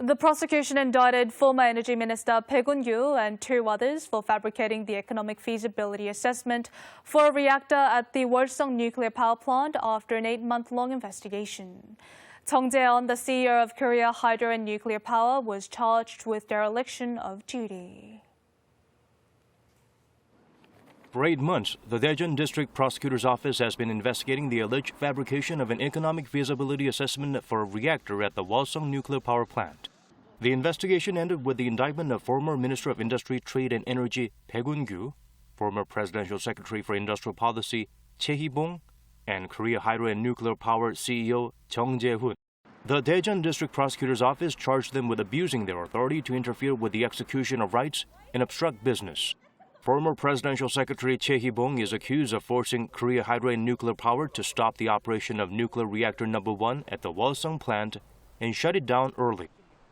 The prosecution indicted former Energy Minister PAIK and 2 others for fabricating the economic feasibility assessment for a reactor at the Walsung nuclear power plant after an 8-month-long investigation. Chung Jae-eun, the CEO of Korea Hydro and Nuclear Power, was charged with dereliction of duty. For 8 months, the Daejeon District Prosecutor's Office has been investigating the alleged fabrication of an economic feasibility assessment for a reactor at the Walsung nuclear power plant. The investigation ended with the indictment of former Minister of Industry, Trade and Energy PAIK, former Presidential Secretary for Industrial Policy Choi Hee-bong, and Korea Hydro and Nuclear Power CEO Chung Jae-hoon. The Daejeon District Prosecutor's Office charged them with abusing their authority to interfere with the execution of rights and obstruct business. Former Presidential Secretary Choi Hee-bong is accused of forcing Korea Hydro and Nuclear Power to stop the operation of nuclear reactor number 1 at the Walsung plant and shut it down early.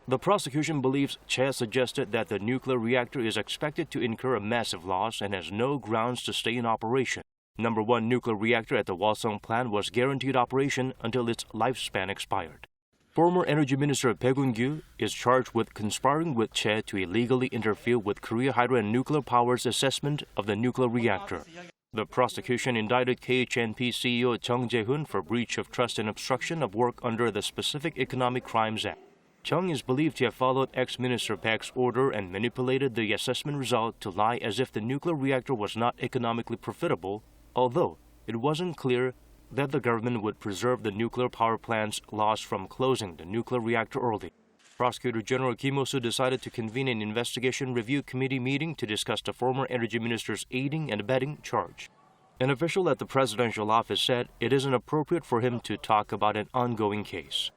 The prosecution believes Choi suggested that the nuclear reactor is expected to incur a massive loss and has no grounds to stay in operation. Number 1 nuclear reactor at the Walsung plant was guaranteed operation until its lifespan expired. Former Energy Minister PAIK is charged with conspiring with Choi to illegally interfere with Korea Hydro and Nuclear Power's assessment of the nuclear reactor. The prosecution indicted KHNP CEO Chung Jae-hoon for breach of trust and obstruction of work under the Specific Economic Crimes Act. Chung is believed to have followed ex-Minister PAIK's order and manipulated the assessment result to lie as if the nuclear reactor was not economically profitable, although it wasn't clear that the government would preserve the nuclear power plant's loss from closing the nuclear reactor early. Prosecutor General Kim Oh-soo decided to convene an investigation review committee meeting to discuss the former energy minister's aiding and abetting charge. An official at the presidential office said it isn't appropriate for him to talk about an ongoing case.